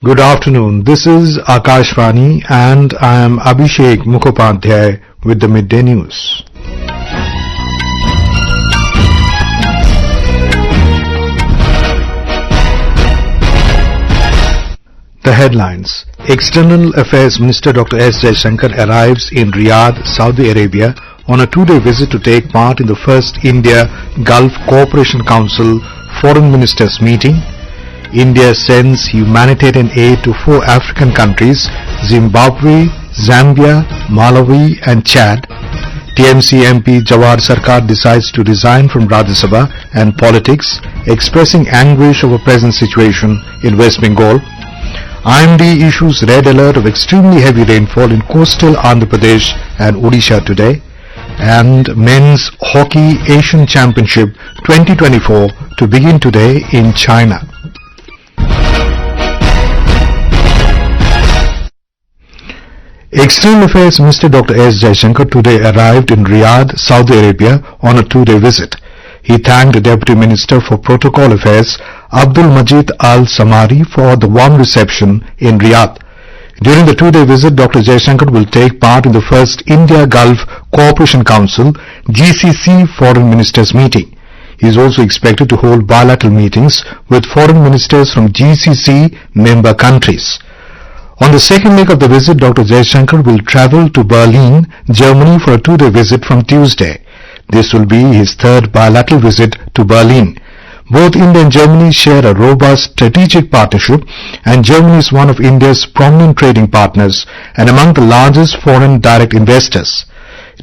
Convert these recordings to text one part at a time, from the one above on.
Good afternoon. This is Akashvani and I am Abhishek Mukhopadhyay with the Midday News. The headlines. External Affairs Minister Dr. S. Jaishankar arrives in Riyadh, Saudi Arabia on a two-day visit to take part in the first India-Gulf Cooperation Council Foreign Ministers meeting. India sends humanitarian aid to 4 African countries, Zimbabwe, Zambia, Malawi and Chad. TMC MP Jawhar Sircar decides to resign from Rajya Sabha and politics, expressing anguish over present situation in West Bengal. IMD issues red alert of extremely heavy rainfall in coastal Andhra Pradesh and Odisha today. And Men's Hockey Asian Championship 2024 to begin today in China. External Affairs Minister Dr. S. Jaishankar today arrived in Riyadh, Saudi Arabia on a two-day visit. He thanked the Deputy Minister for Protocol Affairs, Abdul Majid Al-Samari, for the warm reception in Riyadh. During the two-day visit, Dr. Jaishankar will take part in the first India-Gulf Cooperation Council GCC Foreign Ministers meeting. He is also expected to hold bilateral meetings with foreign ministers from GCC member countries. On the second leg of the visit, Dr. Jaishankar will travel to Berlin, Germany for a two-day visit from Tuesday. This will be his third bilateral visit to Berlin. Both India and Germany share a robust strategic partnership, and Germany is one of India's prominent trading partners and among the largest foreign direct investors.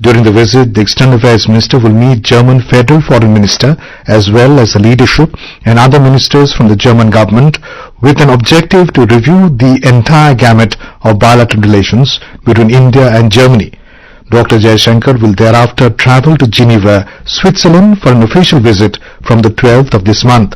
During the visit, the External Affairs Minister will meet German Federal Foreign Minister as well as the leadership and other ministers from the German government with an objective to review the entire gamut of bilateral relations between India and Germany. Dr. Jaishankar will thereafter travel to Geneva, Switzerland for an official visit from the 12th of this month.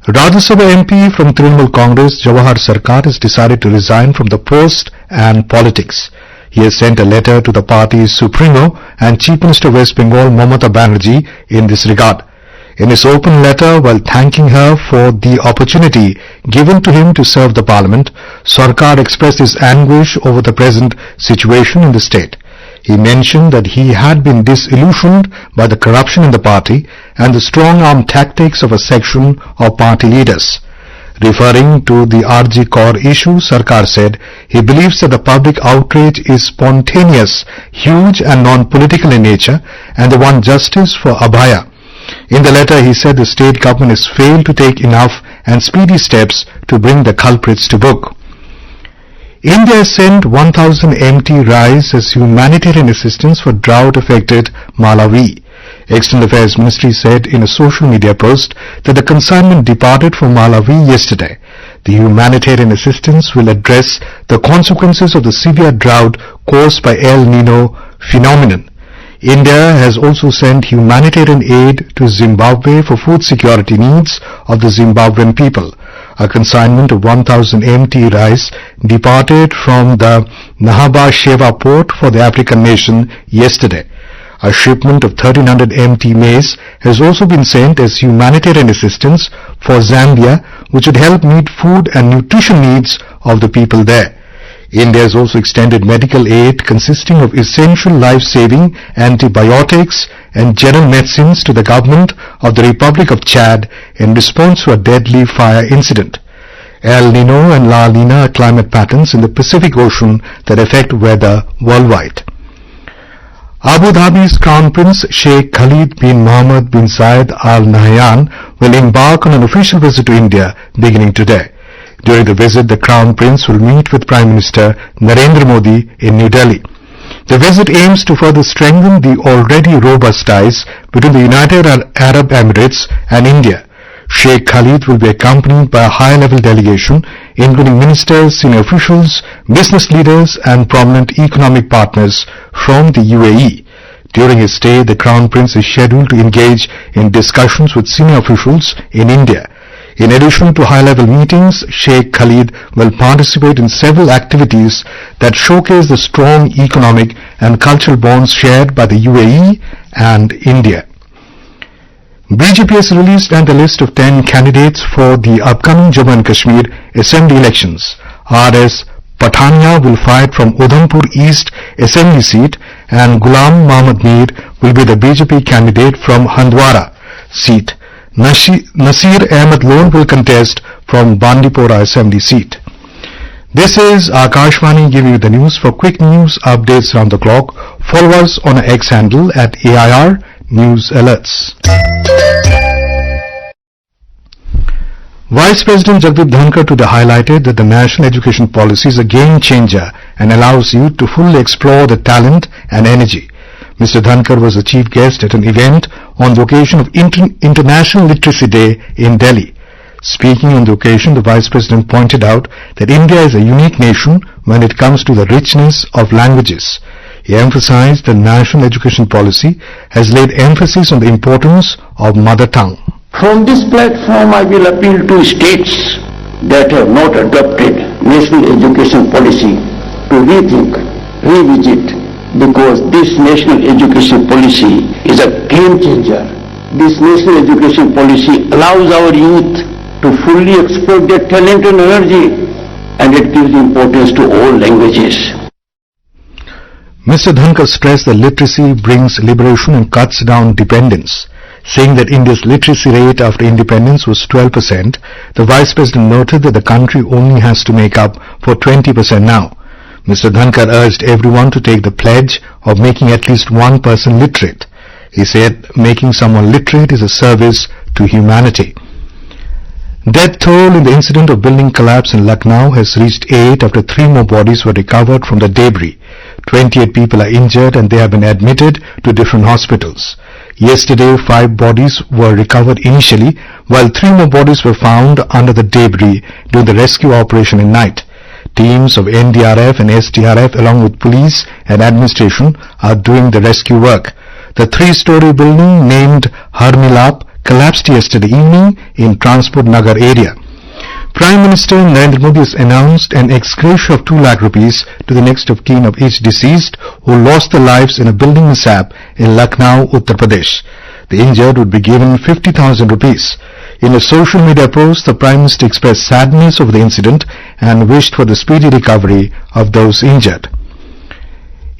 Rajya Sabha MP from Trinamool Congress, Jawhar Sircar, has decided to resign from the post and politics. He has sent a letter to the party's Supremo and Chief Minister of West Bengal, Mamata Banerjee, in this regard. In his open letter, while thanking her for the opportunity given to him to serve the Parliament, Sircar expressed his anguish over the present situation in the state. He mentioned that he had been disillusioned by the corruption in the party and the strong-arm tactics of a section of party leaders. Referring to the RG Kaur issue, Sircar said he believes that the public outrage is spontaneous, huge and non-political in nature, and they want justice for Abhaya. In the letter, he said the state government has failed to take enough and speedy steps to bring the culprits to book. India has sent 1,000 MT rice as humanitarian assistance for drought-affected Malawi. External Affairs Ministry said in a social media post that the consignment departed from Malawi yesterday. The humanitarian assistance will address the consequences of the severe drought caused by El Nino phenomenon. India has also sent humanitarian aid to Zimbabwe for food security needs of the Zimbabwean people. A consignment of 1,000 MT rice departed from the Nahaba Sheva port for the African nation yesterday. A shipment of 1,300 MT maize has also been sent as humanitarian assistance for Zambia, which would help meet food and nutrition needs of the people there. India has also extended medical aid consisting of essential life-saving antibiotics and general medicines to the government of the Republic of Chad in response to a deadly fire incident. El Nino and La Nina are climate patterns in the Pacific Ocean that affect weather worldwide. Abu Dhabi's Crown Prince Sheikh Khalid bin Mohammed bin Zayed Al Nahyan will embark on an official visit to India beginning today. During the visit, the Crown Prince will meet with Prime Minister Narendra Modi in New Delhi. The visit aims to further strengthen the already robust ties between the United Arab Emirates and India. Sheikh Khalid will be accompanied by a high-level delegation, including ministers, senior officials, business leaders and prominent economic partners from the UAE. During his stay, the Crown Prince is scheduled to engage in discussions with senior officials in India. In addition to high-level meetings, Sheikh Khalid will participate in several activities that showcase the strong economic and cultural bonds shared by the UAE and India. BJP has released the list of 10 candidates for the upcoming Jammu and Kashmir Assembly elections. R.S. Pathania will fight from Udhampur East Assembly seat and Ghulam Mohammad Mir will be the BJP candidate from Handwara seat. Nasir Ahmed Lone will contest from Bandipora Assembly seat. This is Akashvani giving you the news. For quick news updates around the clock, follow us on our X handle at AIR News Alerts. Vice President Jagdeep Dhankar today highlighted that the national education policy is a game changer and allows youth to fully explore the talent and energy. Mr. Dhankar was the chief guest at an event on the occasion of International Literacy Day in Delhi. Speaking on the occasion, the Vice President pointed out that India is a unique nation when it comes to the richness of languages. He emphasized that national education policy has laid emphasis on the importance of mother tongue. From this platform, I will appeal to states that have not adopted national education policy to rethink, revisit, because this national education policy is a game changer. This national education policy allows our youth to fully exploit their talent and energy, and it gives importance to all languages. Mr. Dhankar stressed that literacy brings liberation and cuts down dependence. Saying that India's literacy rate after independence was 12%, the Vice President noted that the country only has to make up for 20% now. Mr. Dhankar urged everyone to take the pledge of making at least one person literate. He said making someone literate is a service to humanity. Death toll in the incident of building collapse in Lucknow has reached 8 after 3 more bodies were recovered from the debris. 28 people are injured and they have been admitted to different hospitals. Yesterday, 5 bodies were recovered initially, while 3 more bodies were found under the debris during the rescue operation in night. Teams of NDRF and SDRF along with police and administration are doing the rescue work. The 3-story building named Harmilap collapsed yesterday evening in Transport Nagar area. Prime Minister Narendra Modi has announced an ex gratia of 2 lakh rupees to the next of kin of each deceased who lost their lives in a building mishap in Lucknow, Uttar Pradesh. The injured would be given 50,000 rupees. In a social media post, the Prime Minister expressed sadness over the incident and wished for the speedy recovery of those injured.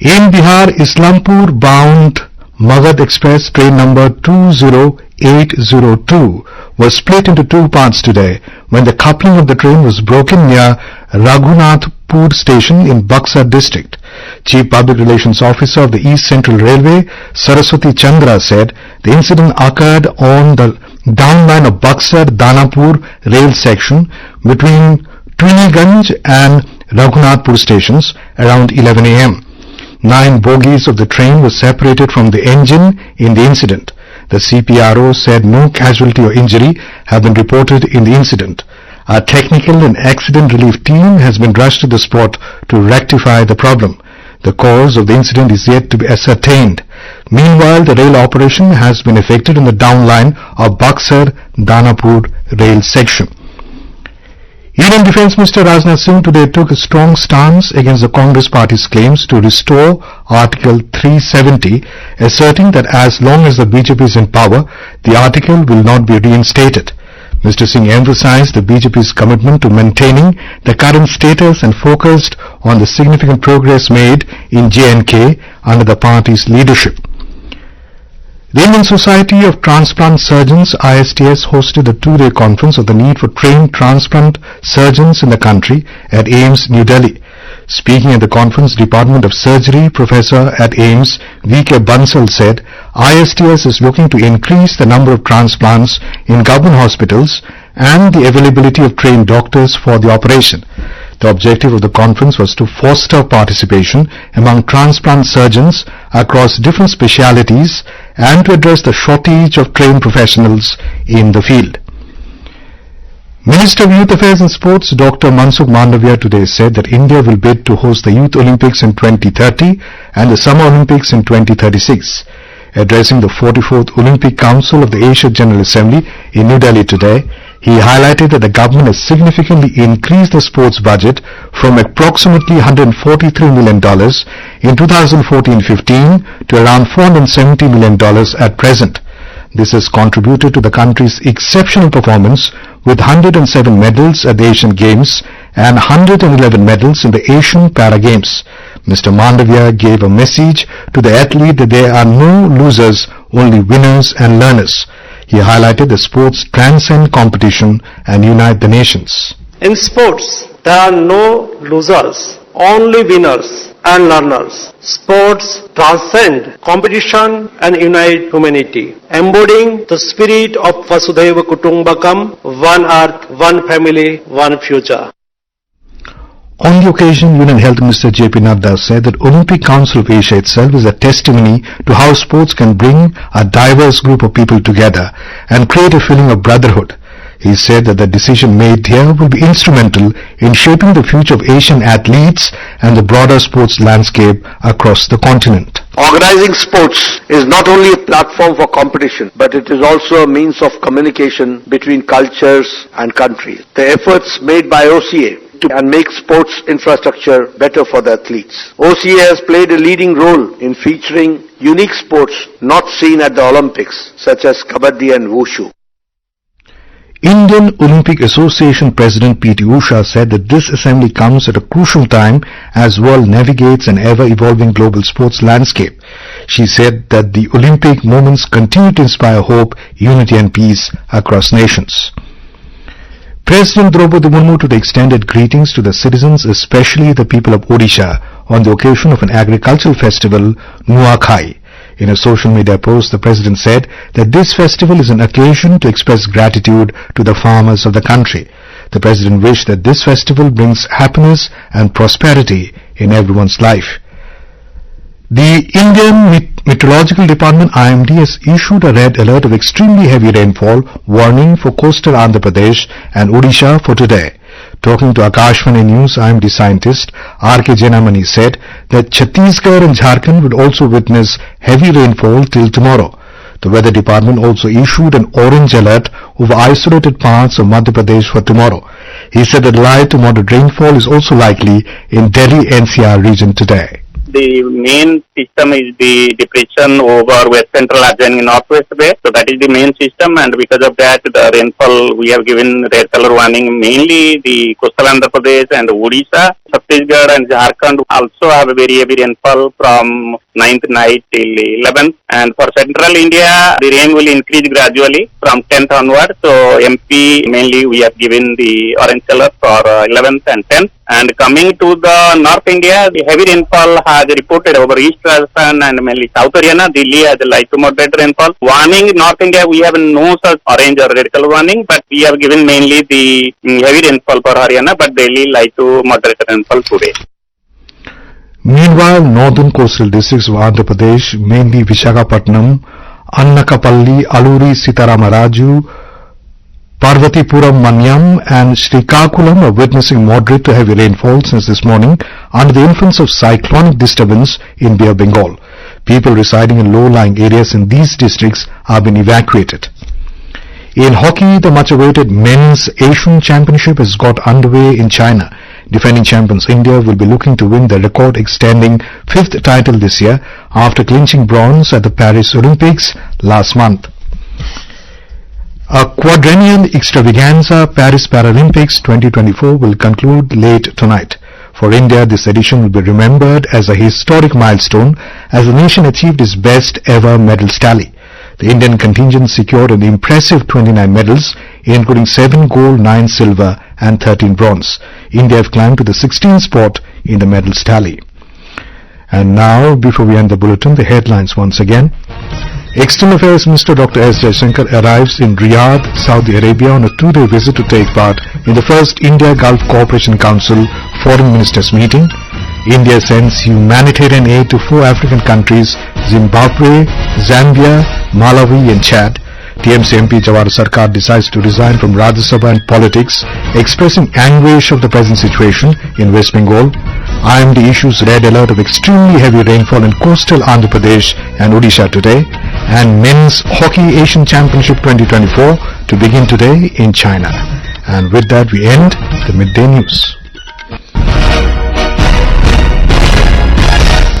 In Bihar, Islampur-bound Magad Express train number 20802 was split into 2 parts today when the coupling of the train was broken near Raghunathpur station in Buxar district. Chief Public Relations Officer of the East Central Railway, Saraswati Chandra, said the incident occurred on the downline of Buxar-Danapur rail section between Twiniganj and Raghunathpur stations around 11 a.m. 9 bogies of the train were separated from the engine in the incident. The CPRO said no casualty or injury have been reported in the incident. A technical and accident relief team has been rushed to the spot to rectify the problem. The cause of the incident is yet to be ascertained. Meanwhile, the rail operation has been affected on the downline of Buxar-Danapur rail section. Union Defence Minister Rajnath Singh today took a strong stance against the Congress Party's claims to restore Article 370, asserting that as long as the BJP is in power, the article will not be reinstated. Mr. Singh emphasized the BJP's commitment to maintaining the current status and focused on the significant progress made in J&K under the party's leadership. The Indian Society of Transplant Surgeons ISTS hosted a 2-day conference on the need for trained transplant surgeons in the country at AIIMS, New Delhi. Speaking at the conference, Department of Surgery Professor at AIIMS, V.K. Bansal, said ISTS is looking to increase the number of transplants in government hospitals and the availability of trained doctors for the operation. The objective of the conference was to foster participation among transplant surgeons across different specialities and to address the shortage of trained professionals in the field. Minister of Youth Affairs and Sports Dr. Mansukh Mandavia today said that India will bid to host the Youth Olympics in 2030 and the Summer Olympics in 2036. Addressing the 44th Olympic Council of the Asia General Assembly in New Delhi today, he highlighted that the government has significantly increased the sports budget from approximately $143 million in 2014-15 to around $470 million at present. This has contributed to the country's exceptional performance with 107 medals at the Asian Games and 111 medals in the Asian Para Games. Mr. Mandavia gave a message to the athlete that there are no losers, only winners and learners. He highlighted that sports transcend competition and unite the nations. In sports, there are no losers, only winners and learners. Sports transcend competition and unite humanity, embodying the spirit of Vasudhaiva Kutumbakam, one earth, one family, one future. On the occasion, Union Health Minister J.P. Nadda said that Olympic Council of Asia itself is a testimony to how sports can bring a diverse group of people together and create a feeling of brotherhood. He said that the decision made here will be instrumental in shaping the future of Asian athletes and the broader sports landscape across the continent. Organizing sports is not only a platform for competition, but it is also a means of communication between cultures and countries. The efforts made by OCA to make sports infrastructure better for the athletes. OCA has played a leading role in featuring unique sports not seen at the Olympics, such as Kabaddi and Wushu. Indian Olympic Association President P.T. Usha said that this assembly comes at a crucial time as world navigates an ever-evolving global sports landscape. She said that the Olympic moments continue to inspire hope, unity and peace across nations. President Draupadi Murmu today extended greetings to the citizens, especially the people of Odisha, on the occasion of an agricultural festival, Nuakhai. In a social media post, the President said that this festival is an occasion to express gratitude to the farmers of the country. The President wished that this festival brings happiness and prosperity in everyone's life. The Indian Meteorological Department IMD has issued a red alert of extremely heavy rainfall warning for coastal Andhra Pradesh and Odisha for today. Talking to Akashvani News, IMD scientist R.K. Jenamani said that Chhattisgarh and Jharkhand would also witness heavy rainfall till tomorrow. The Weather Department also issued an orange alert over isolated parts of Madhya Pradesh for tomorrow. He said that light to moderate rainfall is also likely in Delhi NCR region today. The main system is the depression over West Central adjoining Northwest Bay. So that is the main system, and because of that, the rainfall we have given red color warning, mainly the coastal Andhra Pradesh and Odisha. Chhattisgarh and Jharkhand also have a very heavy rainfall from 9th night till 11th. And for central India, the rain will increase gradually from 10th onward. So MP mainly we have given the orange color for 11th and 10th. And coming to the North India, the heavy rainfall has reported over East Rajasthan and mainly South Haryana. Delhi has a light to moderate rainfall. Warning North India, we have no such orange or red color warning, but we have given mainly the heavy rainfall for Haryana, but Delhi light to moderate rainfall today. Meanwhile, northern coastal districts of Andhra Pradesh, mainly Visakhapatnam, Annakapalli, Aluri, Sitaramaraju, Parvatipuram, Manyam and Srikakulam are witnessing moderate to heavy rainfall since this morning under the influence of cyclonic disturbance in Bay of Bengal. People residing in low-lying areas in these districts have been evacuated. In hockey, the much-awaited Men's Asian Championship has got underway in China. Defending champions India will be looking to win the record-extending 5th title this year after clinching bronze at the Paris Olympics last month. A quadrennial extravaganza, Paris Paralympics 2024, will conclude late tonight. For India, this edition will be remembered as a historic milestone as the nation achieved its best ever medals tally. The Indian contingent secured an impressive 29 medals, including 7 gold, 9 silver and 13 bronze. India have climbed to the 16th spot in the medals tally. And now, before we end the bulletin, the headlines once again. External Affairs Minister Dr. S. Jaishankar arrives in Riyadh, Saudi Arabia on a 2-day visit to take part in the first India-Gulf Cooperation Council Foreign Ministers meeting. India sends humanitarian aid to 4 African countries, Zimbabwe, Zambia, Malawi and Chad. TMC MP Jawhar Sircar decides to resign from Rajya Sabha and politics, expressing anguish of the present situation in West Bengal. IMD issues red alert of extremely heavy rainfall in coastal Andhra Pradesh and Odisha today. And Men's Hockey Asian Championship 2024 to begin today in China. And with that we end the Midday News.